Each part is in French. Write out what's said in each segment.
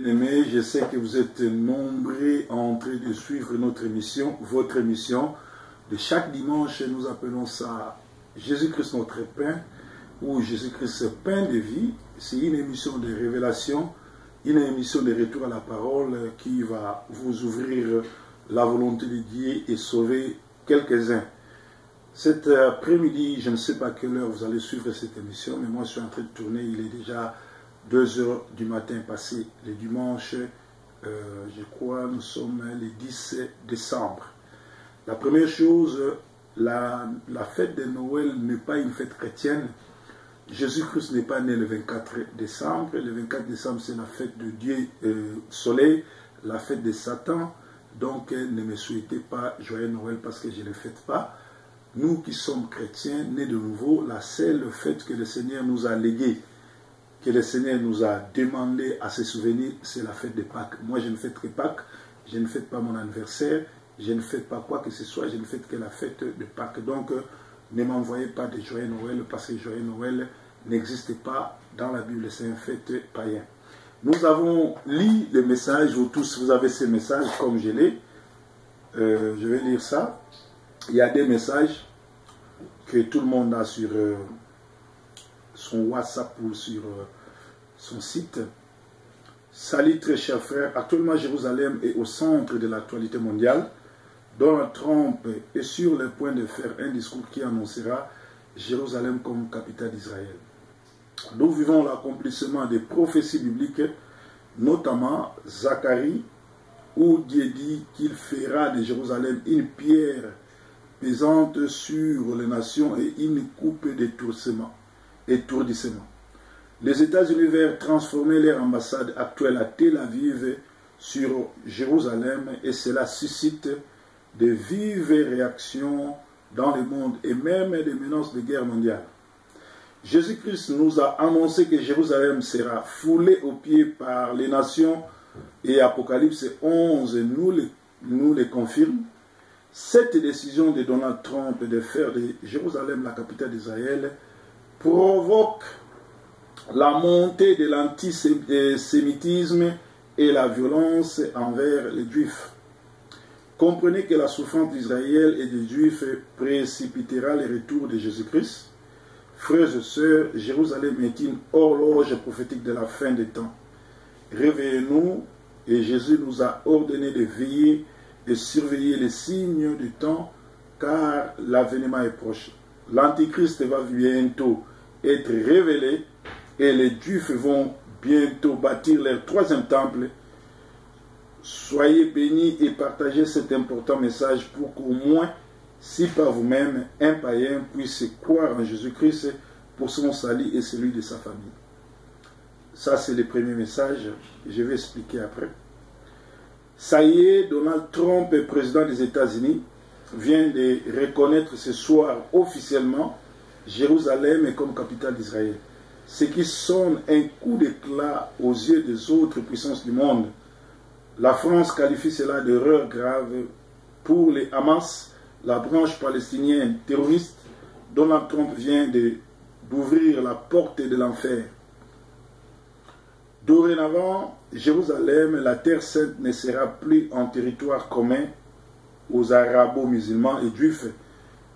Bien-aimés, je sais que vous êtes nombreux en train de suivre notre émission, votre émission. De chaque dimanche, nous appelons ça Jésus-Christ notre pain, ou Jésus-Christ pain de vie. C'est une émission de révélation, une émission de retour à la parole qui va vous ouvrir la volonté de Dieu et sauver quelques-uns. Cet après-midi, je ne sais pas à quelle heure vous allez suivre cette émission, mais moi je suis en train de tourner, il est déjà 2 heures du matin passé, le dimanche, je crois, nous sommes le 10 décembre. La première chose, la fête de Noël n'est pas une fête chrétienne. Jésus-Christ n'est pas né le 24 décembre. Le 24 décembre, c'est la fête de Dieu Soleil, la fête de Satan. Donc, ne me souhaitez pas joyeux Noël parce que je ne le fête pas. Nous qui sommes chrétiens, nés de nouveau, la seule fête que le Seigneur nous a léguée, que le Seigneur nous a demandé à se souvenir, c'est la fête de Pâques. Moi, je ne fête que Pâques, je ne fête pas mon anniversaire, je ne fête pas quoi que ce soit, je ne fête que la fête de Pâques. Donc, ne m'envoyez pas de joyeux Noël, parce que joyeux Noël n'existe pas dans la Bible, c'est une fête païenne. Nous avons lu le message, vous tous, vous avez ces messages comme je l'ai. Je vais lire ça. Il y a des messages que tout le monde a sur son WhatsApp ou sur son site. Salut très chers frères, actuellement Jérusalem est au centre de l'actualité mondiale. Donald Trump est sur le point de faire un discours qui annoncera Jérusalem comme capitale d'Israël. Nous vivons l'accomplissement des prophéties bibliques, notamment Zacharie, où Dieu dit qu'il fera de Jérusalem une pierre pesante sur les nations et une coupe d'étourdissement. Les États-Unis veulent transformer leur ambassade actuelle à Tel Aviv sur Jérusalem et cela suscite de vives réactions dans le monde et même des menaces de guerre mondiale. Jésus-Christ nous a annoncé que Jérusalem sera foulée aux pieds par les nations et Apocalypse 11 nous le confirme. Cette décision de Donald Trump de faire de Jérusalem la capitale d'Israël provoque la montée de l'antisémitisme et la violence envers les Juifs. Comprenez que la souffrance d'Israël et des Juifs précipitera le retour de Jésus-Christ. Frères et sœurs, Jérusalem est une horloge prophétique de la fin des temps. Réveillez-nous, et Jésus nous a ordonné de veiller et surveiller les signes du temps, car l'avènement est proche. L'Antichrist va bientôt être révélé, et les Juifs vont bientôt bâtir leur 3e temple. Soyez bénis et partagez cet important message pour qu'au moins, si par vous-même, un païen puisse croire en Jésus-Christ pour son salut et celui de sa famille. Ça, c'est le premier message. Je vais expliquer après. Ça y est, Donald Trump, président des États-Unis, vient de reconnaître ce soir officiellement Jérusalem comme capitale d'Israël. Ce qui sonne un coup d'éclat aux yeux des autres puissances du monde. La France qualifie cela d'erreur grave pour les Hamas, la branche palestinienne terroriste. Donald Trump vient d'ouvrir la porte de l'enfer. Dorénavant, Jérusalem, la terre sainte, ne sera plus un territoire commun aux arabo-musulmans et juifs,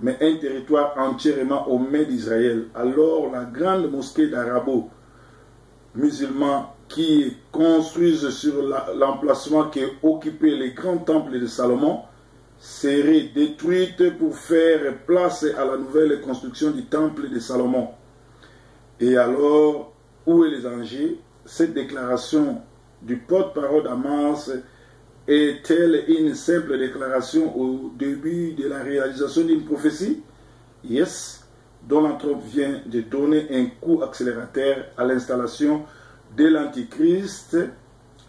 mais un territoire entièrement au mains d'Israël. Alors la grande mosquée d'arabo-musulmans qui construisent sur l'emplacement qui occupait les grands temples de Salomon serait détruite pour faire place à la nouvelle construction du temple de Salomon. Et alors, où est les dangers? Cette déclaration du porte-parole d'Hamas est-elle une simple déclaration au début de la réalisation d'une prophétie? Yes, Donald Trump vient de donner un coup accélérateur à l'installation de l'Antichrist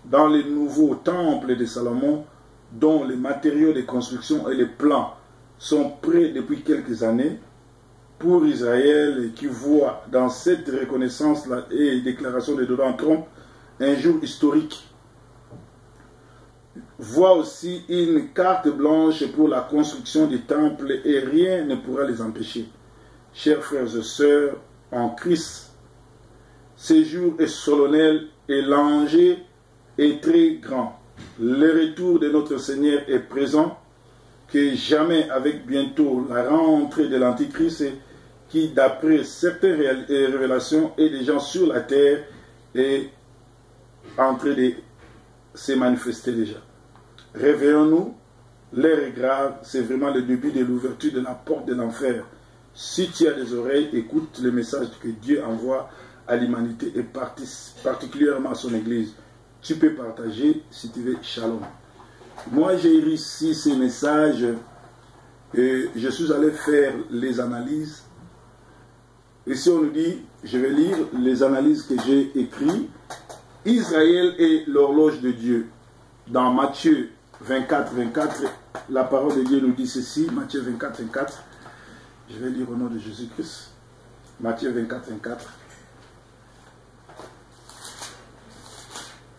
dans le nouveau temple de Salomon, dont les matériaux de construction et les plans sont prêts depuis quelques années. Pour Israël, qui voit dans cette reconnaissance et déclaration de Donald Trump un jour historique, voit aussi une carte blanche pour la construction du temple et rien ne pourra les empêcher. Chers frères et sœurs en Christ, ce jour est solennel et l'enjeu est très grand. Le retour de notre Seigneur est présent, que jamais avec bientôt la rentrée de l'Antichrist qui, d'après certaines révélations, est déjà sur la terre et en train de se manifester déjà. Réveillons-nous, l'heure est grave, c'est vraiment le début de l'ouverture de la porte de l'enfer. Si tu as des oreilles, écoute le message que Dieu envoie à l'humanité et particulièrement à son Église. Tu peux partager si tu veux. Shalom. Moi, j'ai réussi ces messages et je suis allé faire les analyses. Ici, on nous dit, je vais lire les analyses que j'ai écrites. Israël est l'horloge de Dieu. Dans Matthieu 24, 24, la parole de Dieu nous dit ceci. Matthieu 24, 24. Je vais lire au nom de Jésus-Christ. Matthieu 24, 24.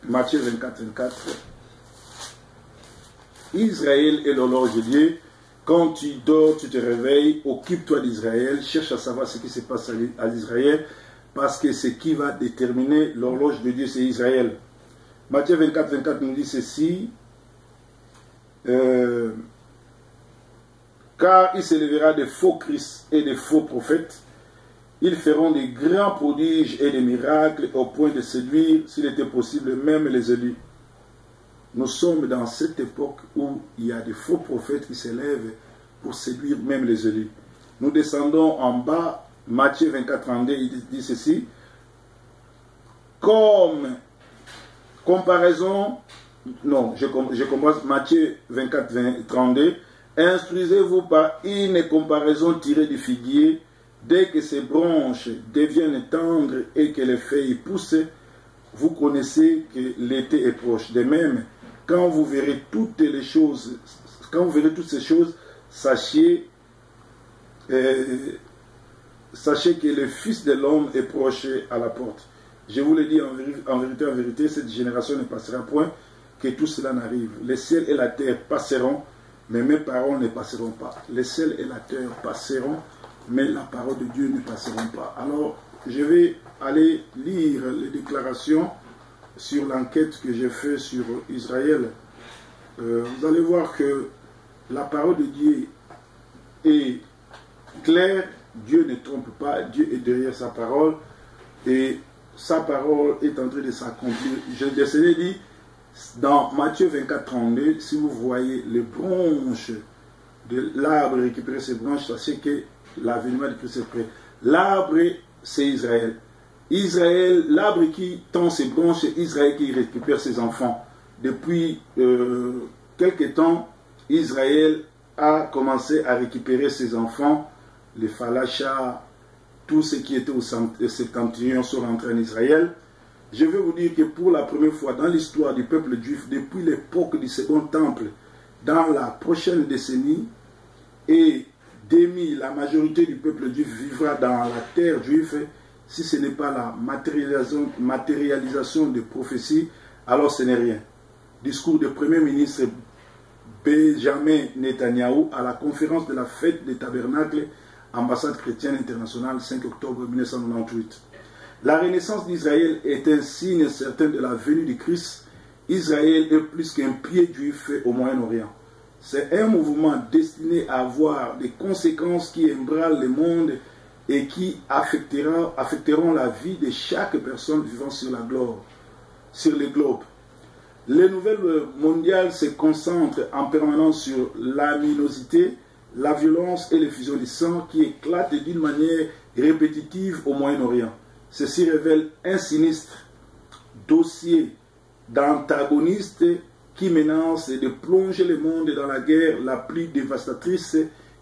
Matthieu 24, 24. Israël est l'horloge de Dieu. Quand tu dors, tu te réveilles, occupe-toi d'Israël, cherche à savoir ce qui se passe à Israël, parce que ce qui va déterminer l'horloge de Dieu, c'est Israël. Matthieu 24, 24 nous dit ceci. Car il s'élèvera des faux Christ et des faux prophètes. Ils feront des grands prodiges et des miracles au point de séduire, s'il était possible, même les élus. Nous sommes dans cette époque où il y a des faux prophètes qui s'élèvent pour séduire même les élus. Nous descendons en bas, Matthieu 24, 32, il dit ceci. Comme comparaison, non, je commence Matthieu 24, 32. Instruisez-vous par une comparaison tirée du figuier. Dès que ses branches deviennent tendres et que les feuilles poussent, vous connaissez que l'été est proche. De même, quand vous verrez toutes ces choses, sachez que le Fils de l'homme est proche à la porte. Je vous le dis en vérité, cette génération ne passera point que tout cela n'arrive. Le ciel et la terre passeront, mais mes paroles ne passeront pas. Le ciel et la terre passeront, mais la parole de Dieu ne passeront pas. Alors, je vais aller lire les déclarations sur l'enquête que j'ai faite sur Israël. Vous allez voir que la parole de Dieu est claire. Dieu ne trompe pas. Dieu est derrière sa parole. Et sa parole est en train de s'accomplir. Je l'ai dit dans Matthieu 24, 32, si vous voyez les branches de l'arbre récupérer ses branches, sachez que l'avènement de Christ est prêt. L'arbre, c'est Israël. Israël, l'arbre qui tend ses branches, c'est Israël qui récupère ses enfants. Depuis quelque temps, Israël a commencé à récupérer ses enfants, les Falachas, tous ceux qui étaient au septentrion sont rentrés en Israël. Je vais vous dire que pour la première fois dans l'histoire du peuple juif, depuis l'époque du second temple, dans la prochaine décennie, et la majorité du peuple juif vivra dans la terre juive, si ce n'est pas la matérialisation des prophéties, alors ce n'est rien. Discours du Premier ministre Benjamin Netanyahou à la conférence de la fête des tabernacles, ambassade chrétienne internationale, 5 octobre 1998. La renaissance d'Israël est un signe certain de la venue du Christ. Israël est plus qu'un pied juif au Moyen-Orient. C'est un mouvement destiné à avoir des conséquences qui ébranlent le monde et qui affecteront la vie de chaque personne vivant sur le globe. Les nouvelles mondiales se concentrent en permanence sur l'aminosité, la violence et l'effusion du sang qui éclatent d'une manière répétitive au Moyen-Orient. Ceci révèle un sinistre dossier d'antagonistes qui menace de plonger le monde dans la guerre la plus dévastatrice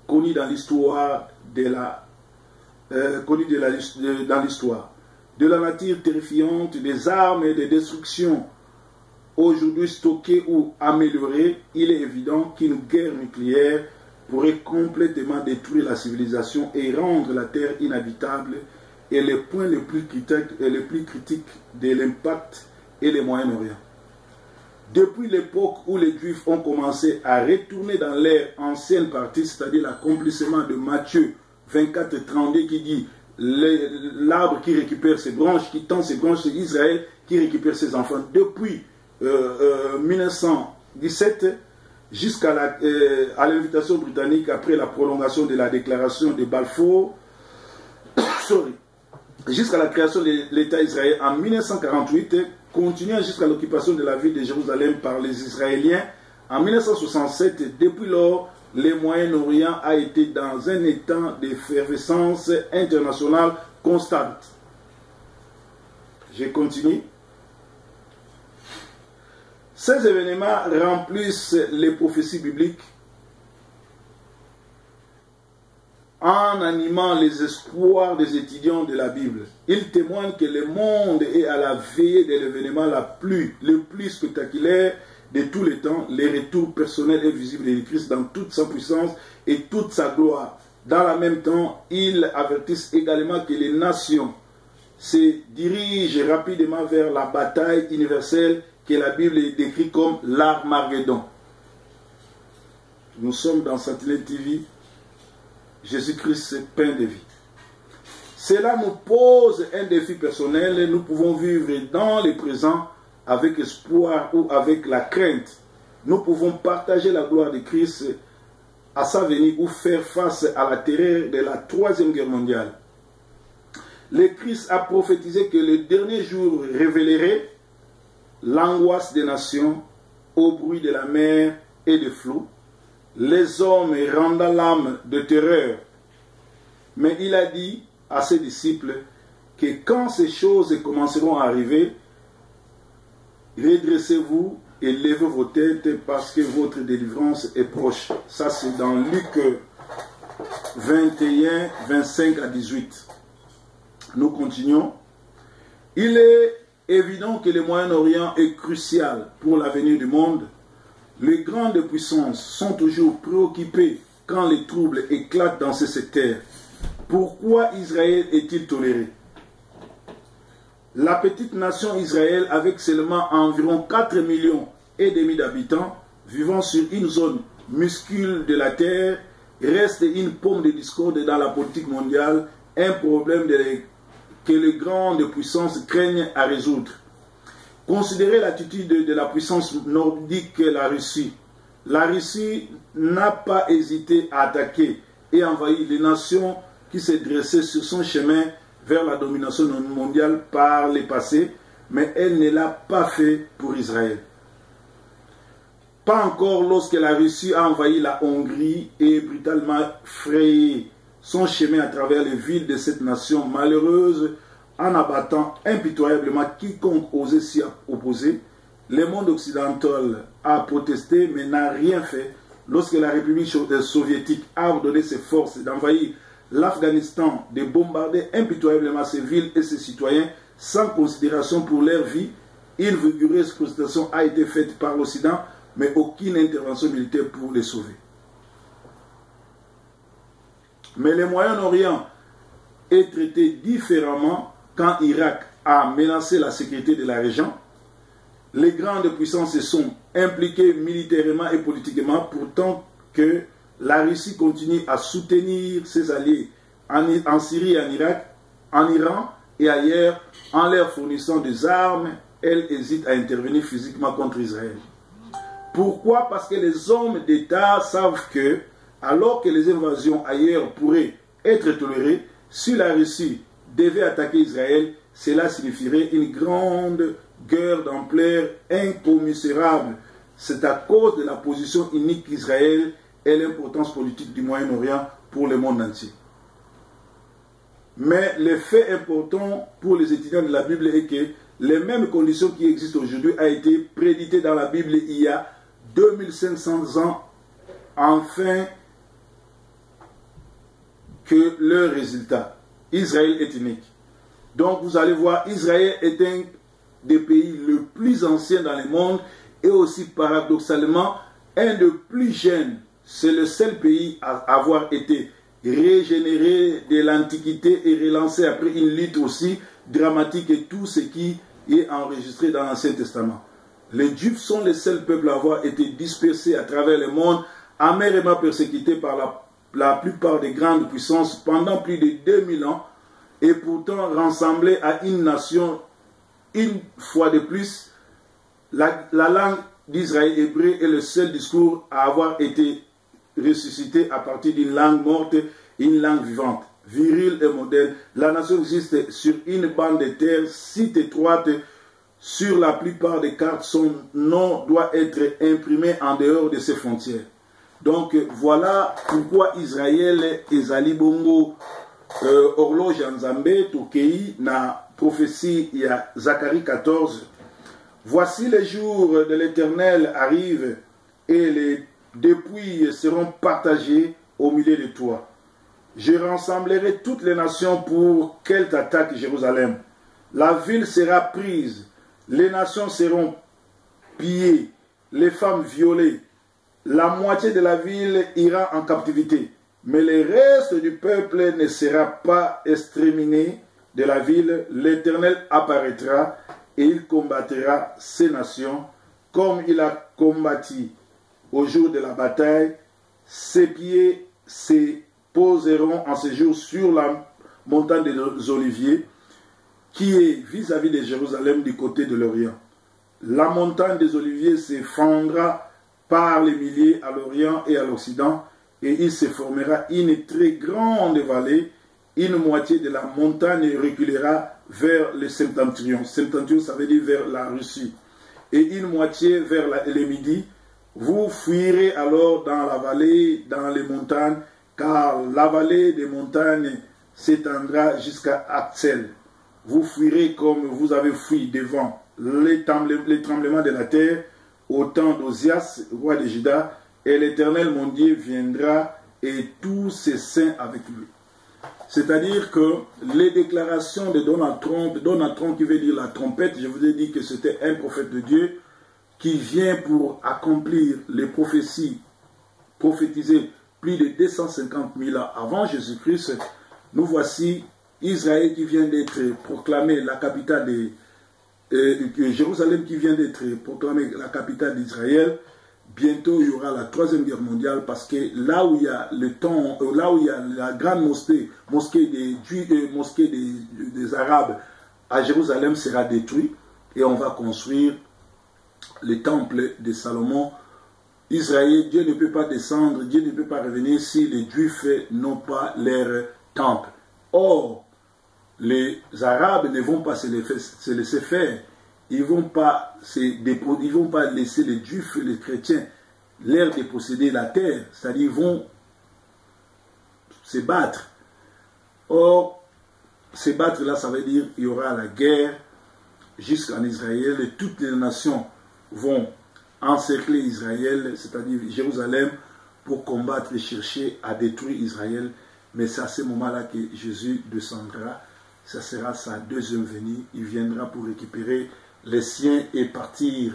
connue dans l'histoire de la nature terrifiante, des armes et des destructions aujourd'hui stockées ou améliorées. Il est évident qu'une guerre nucléaire pourrait complètement détruire la civilisation et rendre la terre inhabitable, et le point le plus critique de l'impact est le Moyen-Orient. Depuis l'époque où les Juifs ont commencé à retourner dans leur ancienne partie, c'est-à-dire l'accomplissement de Matthieu 24, 32 qui dit l'arbre qui récupère ses branches, qui tend ses branches, c'est Israël qui récupère ses enfants. Depuis 1917 jusqu'à l'invitation britannique après la prolongation de la déclaration de Balfour, jusqu'à la création de l'État israélien en 1948, continuant jusqu'à l'occupation de la ville de Jérusalem par les Israéliens en 1967. Depuis lors, le Moyen-Orient a été dans un état d'effervescence internationale constante. Je continue. Ces événements remplissent les prophéties bibliques en animant les espoirs des étudiants de la Bible. Ils témoignent que le monde est à la veille de l'événement le plus spectaculaire de tous les temps, le retour personnel et visible de Christ dans toute sa puissance et toute sa gloire. Dans le même temps, ils avertissent également que les nations se dirigent rapidement vers la bataille universelle que la Bible décrit comme l'Armageddon. Nous sommes dans Sentinelle TV. Jésus-Christ, pain de vie. Cela nous pose un défi personnel. Nous pouvons vivre dans le présent avec espoir ou avec la crainte. Nous pouvons partager la gloire de Christ à sa venue ou faire face à la terreur de la Troisième Guerre mondiale. Le Christ a prophétisé que le dernier jour révélerait l'angoisse des nations au bruit de la mer et des flots, les hommes rendant l'âme de terreur. Mais il a dit à ses disciples que quand ces choses commenceront à arriver, redressez-vous et levez vos têtes parce que votre délivrance est proche. Ça c'est dans Luc 21, 25 à 18. Nous continuons. Il est évident que le Moyen-Orient est crucial pour l'avenir du monde. Les grandes puissances sont toujours préoccupées quand les troubles éclatent dans ce secteur. Pourquoi Israël est-il toléré? La petite nation Israël, avec seulement environ 4 millions et demi d'habitants, vivant sur une zone minuscule de la terre, reste une pomme de discorde dans la politique mondiale, un problème que les grandes puissances craignent à résoudre. Considérez l'attitude de la puissance nordique, la Russie. La Russie n'a pas hésité à attaquer et envahir les nations qui se dressaient sur son chemin vers la domination mondiale par le passé, mais elle ne l'a pas fait pour Israël. Pas encore lorsque la Russie a envahi la Hongrie et brutalement frayé son chemin à travers les villes de cette nation malheureuse, en abattant impitoyablement quiconque osait s'y opposer. Le monde occidental a protesté mais n'a rien fait lorsque la République soviétique a ordonné ses forces d'envahir l'Afghanistan, de bombarder impitoyablement ses villes et ses citoyens sans considération pour leur vie. Une vigoureuse protestation a été faite par l'Occident, mais aucune intervention militaire pour les sauver. Mais le Moyen-Orient est traité différemment quand Irak a menacé la sécurité de la région. Les grandes puissances se sont impliquées militairement et politiquement, pourtant que la Russie continue à soutenir ses alliés en Syrie et en Irak, en Iran et ailleurs, en leur fournissant des armes. Elle hésite à intervenir physiquement contre Israël. Pourquoi? Parce que les hommes d'État savent que, alors que les invasions ailleurs pourraient être tolérées, si la Russie devait attaquer Israël, cela signifierait une grande guerre d'ampleur incommensurable. C'est à cause de la position unique d'Israël et l'importance politique du Moyen-Orient pour le monde entier. Mais le fait important pour les étudiants de la Bible est que les mêmes conditions qui existent aujourd'hui ont été prédictées dans la Bible il y a 2500 ans, afin que le résultat, Israël est unique. Donc vous allez voir, Israël est un des pays les plus anciens dans le monde et aussi paradoxalement un des plus jeunes. C'est le seul pays à avoir été régénéré de l'Antiquité et relancé après une lutte aussi dramatique et tout ce qui est enregistré dans l'Ancien Testament. Les Juifs sont les seuls peuples à avoir été dispersés à travers le monde, amèrement persécutés par la plupart des grandes puissances pendant plus de 2000 ans et pourtant rassemblés à une nation. Une fois de plus, la langue d'Israël hébreu est le seul discours à avoir été ressuscité à partir d'une langue morte, une langue vivante, virile et modèle. La nation existe sur une bande de terre si étroite. Sur la plupart des cartes, son nom doit être imprimé en dehors de ses frontières. Donc voilà pourquoi Israël ezali bongo horloge en Zambé, Tokei, na prophétie il y a Zacharie 14. Voici les jours de l'Éternel arrivent et les dépouilles seront partagées au milieu de toi. Je rassemblerai toutes les nations pour qu'elles attaquent Jérusalem. La ville sera prise, les nations seront pillées, les femmes violées. La moitié de la ville ira en captivité, mais le reste du peuple ne sera pas exterminé de la ville. L'Éternel apparaîtra et il combattra ces nations comme il a combattu au jour de la bataille. Ses pieds se poseront en ce jour sur la montagne des Oliviers qui est vis-à-vis de Jérusalem du côté de l'Orient. La montagne des Oliviers se fendra par les milliers à l'Orient et à l'Occident, et il se formera une très grande vallée. Une moitié de la montagne reculera vers le septentrion. Septentrion, ça veut dire vers la Russie. Et une moitié vers le midi. Vous fuirez alors dans la vallée, dans les montagnes, car la vallée des montagnes s'étendra jusqu'à Axel. Vous fuirez comme vous avez fui devant les tremblements de la terre au temps d'Osias, roi de Juda, et l'Éternel, mon Dieu, viendra et tous ses saints avec lui. C'est-à-dire que les déclarations de Donald Trump qui veut dire la trompette, je vous ai dit que c'était un prophète de Dieu qui vient pour accomplir les prophéties prophétisées plus de 250 000 ans avant Jésus-Christ. Nous voici Israël qui vient d'être proclamé la capitale de Jérusalem qui vient d'être proclamée la capitale d'Israël. Bientôt il y aura la troisième guerre mondiale parce que là où il y a le temps, là où il y a la grande mosquée des Juifs, mosquée des Arabes à Jérusalem sera détruite et on va construire le temple de Salomon. Israël, Dieu ne peut pas descendre, Dieu ne peut pas revenir si les Juifs n'ont pas leur temple. Or, les Arabes ne vont pas se laisser faire. Ils ne vont pas laisser les Juifs et les chrétiens leur déposséder la terre. C'est-à-dire ils vont se battre. Or, se battre là, ça veut dire qu'il y aura la guerre jusqu'en Israël et toutes les nations vont encercler Israël, c'est-à-dire Jérusalem, pour combattre et chercher à détruire Israël. Mais c'est à ce moment-là que Jésus descendra. Ça sera sa deuxième venue. Il viendra pour récupérer les siens et partir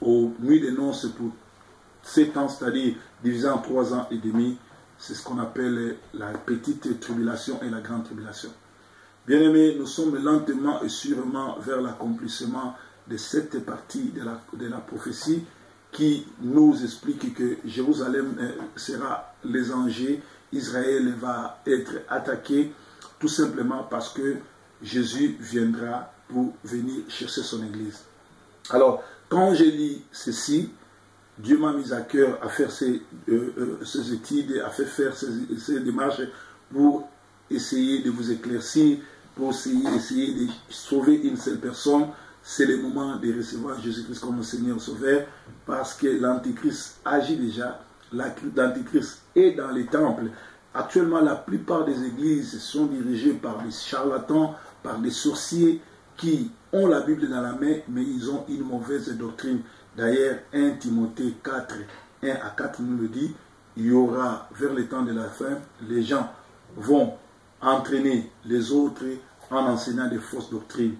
aux nuits de noces pour 7 ans, c'est-à-dire divisé en 3 ans et demi. C'est ce qu'on appelle la petite tribulation et la grande tribulation. Bien-aimés, nous sommes lentement et sûrement vers l'accomplissement de cette partie de la prophétie qui nous explique que Jérusalem sera les enjeux. Israël va être attaqué tout simplement parce que Jésus viendra pour venir chercher son église. Alors, quand je lis ceci, Dieu m'a mis à cœur à faire ces études, à faire ces démarches pour essayer de vous éclaircir, pour essayer de sauver une seule personne. C'est le moment de recevoir Jésus-Christ comme Seigneur Sauveur, parce que l'Antichrist agit déjà. L'Antichrist est dans les temples. Actuellement, la plupart des églises sont dirigées par des charlatans, par des sorciers qui ont la Bible dans la main, mais ils ont une mauvaise doctrine. D'ailleurs, 1 Timothée 4, 1 à 4 nous le dit, il y aura, vers le temps de la fin, les gens vont entraîner les autres en enseignant des fausses doctrines.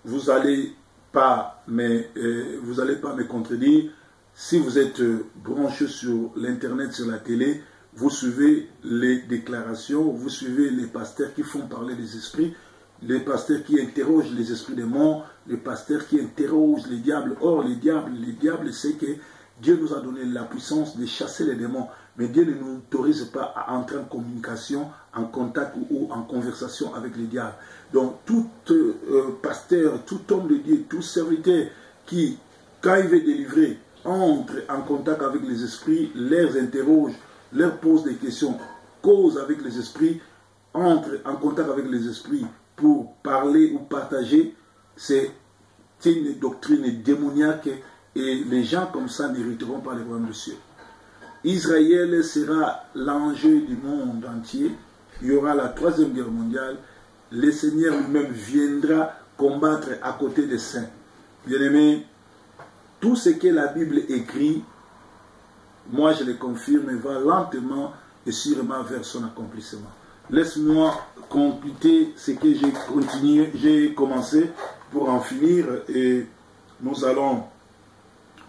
Vous n'allez pas me contredire. Si vous êtes branché sur l'internet, sur la télé, vous suivez les déclarations, vous suivez les pasteurs qui font parler des esprits, les pasteurs qui interrogent les esprits des morts, les pasteurs qui interrogent les diables. Or, les diables, c'est que Dieu nous a donné la puissance de chasser les démons, mais Dieu ne nous autorise pas à entrer en communication, en contact ou en conversation avec les diables. Donc, tout pasteur, tout homme de Dieu, tout serviteur qui quand il veut délivrer, entre en contact avec les esprits, les interroge, leur pose des questions, cause avec les esprits, entre en contact avec les esprits pour parler ou partager, c'est une doctrine démoniaque et les gens comme ça n'hériteront pas les royaumes de cieux. Israël sera l'enjeu du monde entier. Il y aura la troisième guerre mondiale. Le Seigneur lui-même viendra combattre à côté des saints. Bien-aimés, tout ce que la Bible écrit, moi je le confirme, va lentement et sûrement vers son accomplissement. Laisse-moi compléter ce que j'ai commencé pour en finir et nous allons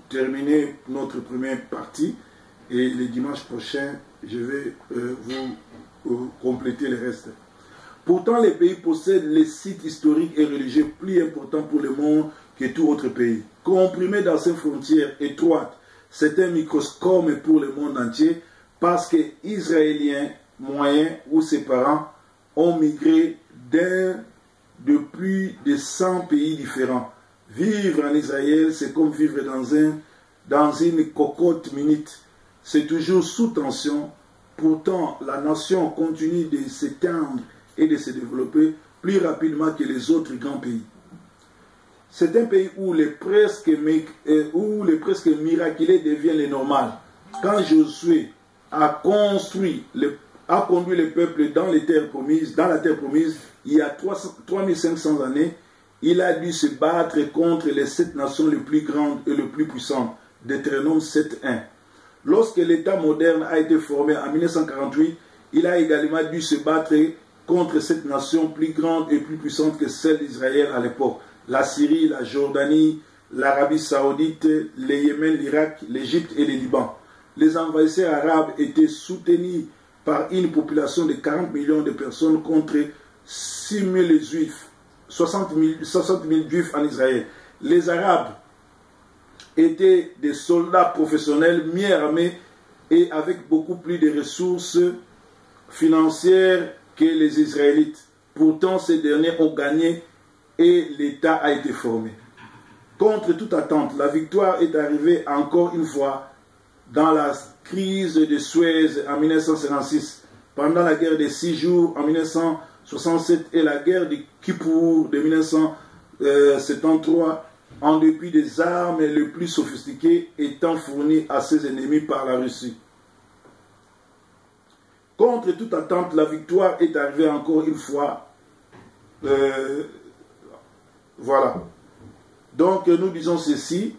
terminer notre première partie et le dimanche prochain, je vais vous compléter le reste. Pourtant, les pays possèdent les sites historiques et religieux plus importants pour le monde que tout autre pays. Comprimés dans ces frontières étroites, c'est un microscope pour le monde entier parce que Israéliens moyens ou ses parents ont migré de plus de 100 pays différents. Vivre en Israël, c'est comme vivre dans une cocotte minute. C'est toujours sous tension. Pourtant, la nation continue de s'étendre et de se développer plus rapidement que les autres grands pays. C'est un pays où les presque miraculés deviennent les normales. Quand Josué a conduit le peuple dans la terre promise, il y a 3500 années, il a dû se battre contre les 7 nations les plus grandes et les plus puissantes. Deutéronome 7.1. Lorsque l'État moderne a été formé en 1948, il a également dû se battre contre cette nation plus grande et plus puissante que celle d'Israël à l'époque. La Syrie, la Jordanie, l'Arabie Saoudite, le Yémen, l'Irak, l'Égypte et le Liban. Les envahisseurs arabes étaient soutenus par une population de 40 millions de personnes contre 6 000 juifs, 60 000 juifs en Israël. Les Arabes étaient des soldats professionnels, mieux armés et avec beaucoup plus de ressources financières que les Israélites. Pourtant, ces derniers ont gagné et l'État a été formé. Contre toute attente, la victoire est arrivée encore une fois dans la crise de Suez en 1956, pendant la guerre des 6 jours en 1967 et la guerre de Kippour de 1973, en dépit des armes les plus sophistiquées étant fournies à ses ennemis par la Russie. Contre toute attente, la victoire est arrivée encore une fois. Voilà. Donc nous disons ceci,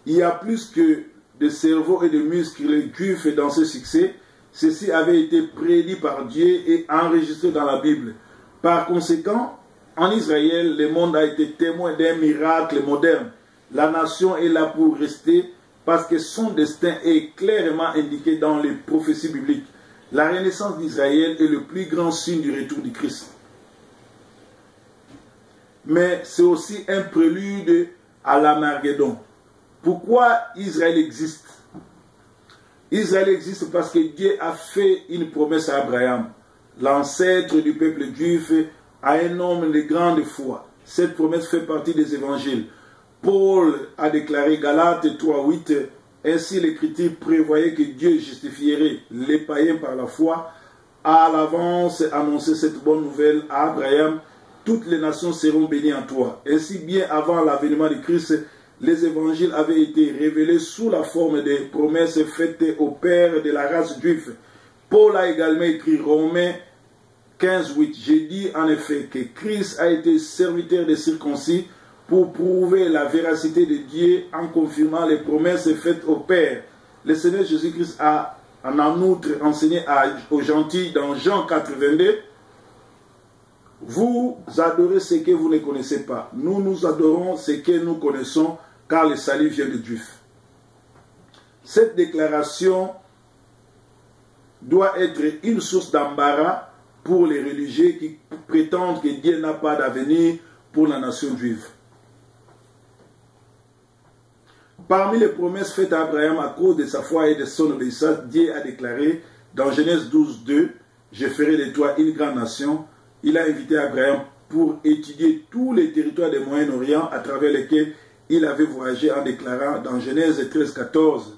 il y a plus que de cerveau et de muscles juifs dans ce succès. Ceci avait été prédit par Dieu et enregistré dans la Bible. Par conséquent, en Israël, le monde a été témoin d'un miracle moderne. La nation est là pour rester parce que son destin est clairement indiqué dans les prophéties bibliques. La renaissance d'Israël est le plus grand signe du retour du Christ. Mais c'est aussi un prélude à l'Armageddon. Pourquoi Israël existe? Israël existe parce que Dieu a fait une promesse à Abraham, l'ancêtre du peuple juif, à un homme de grande foi. Cette promesse fait partie des évangiles. Paul a déclaré Galates 3.8, ainsi l'Écriture prévoyait que Dieu justifierait les païens par la foi. À l'avance annonçait cette bonne nouvelle à Abraham, toutes les nations seront bénies en toi. Ainsi bien avant l'avènement de Christ, les évangiles avaient été révélés sous la forme des promesses faites aux pères de la race juive. Paul a également écrit Romains 15.8. J'ai dit en effet que Christ a été serviteur des circoncis pour prouver la véracité de Dieu en confirmant les promesses faites aux pères. Le Seigneur Jésus-Christ a en outre enseigné aux gentils dans Jean 4.22. Vous adorez ce que vous ne connaissez pas. Nous adorons ce que nous connaissons, car le salut vient des Juifs. Cette déclaration doit être une source d'embarras pour les religieux qui prétendent que Dieu n'a pas d'avenir pour la nation juive. Parmi les promesses faites à Abraham à cause de sa foi et de son obéissance, Dieu a déclaré dans Genèse 12.2, « Je ferai de toi une grande nation ». Il a invité Abraham pour étudier tous les territoires du Moyen-Orient à travers lesquels il avait voyagé en déclarant dans Genèse 13, 14,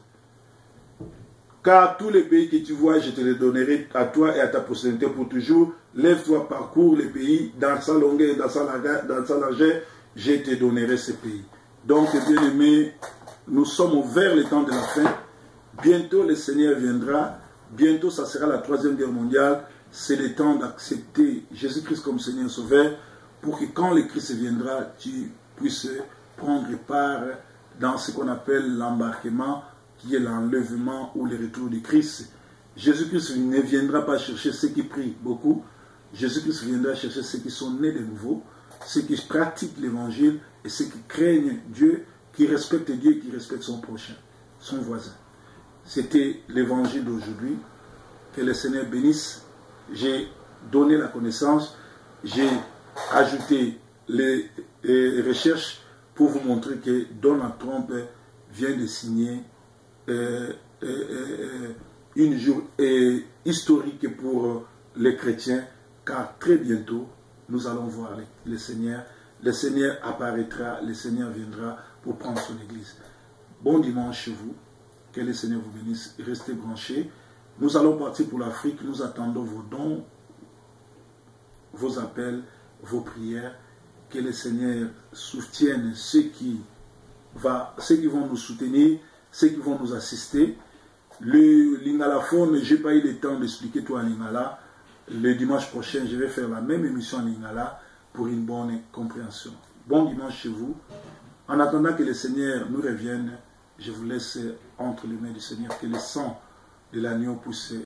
car tous les pays que tu vois, je te les donnerai à toi et à ta postérité pour toujours. Lève-toi, parcours les pays, dans sa longueur et dans sa largeur, je te donnerai ces pays. Donc, bien aimés, nous sommes vers le temps de la fin. Bientôt, le Seigneur viendra. Bientôt, ça sera la 3e guerre mondiale. C'est le temps d'accepter Jésus-Christ comme Seigneur Sauveur pour que quand le Christ viendra, tu puisses prendre part dans ce qu'on appelle l'embarquement, qui est l'enlèvement ou le retour du Christ. Jésus-Christ ne viendra pas chercher ceux qui prient beaucoup. Jésus-Christ viendra chercher ceux qui sont nés de nouveau, ceux qui pratiquent l'évangile et ceux qui craignent Dieu, qui respectent Dieu et qui respectent son prochain, son voisin. C'était l'évangile d'aujourd'hui. Que le Seigneur bénisse. J'ai donné la connaissance, j'ai ajouté les recherches pour vous montrer que Donald Trump vient de signer une jour historique pour les chrétiens, car très bientôt nous allons voir le Seigneur. Le Seigneur apparaîtra, le Seigneur viendra pour prendre son église. Bon dimanche chez vous, que le Seigneur vous bénisse, restez branchés. Nous allons partir pour l'Afrique, nous attendons vos dons, vos appels, vos prières. Que le Seigneur soutienne ceux qui vont nous soutenir, ceux qui vont nous assister. Le lingalaphone, je n'ai pas eu le temps d'expliquer tout en lingala. Le dimanche prochain, je vais faire la même émission en lingala pour une bonne compréhension. Bon dimanche chez vous. En attendant que le Seigneur nous revienne, je vous laisse entre les mains du Seigneur, que le sang de l'agneau puisse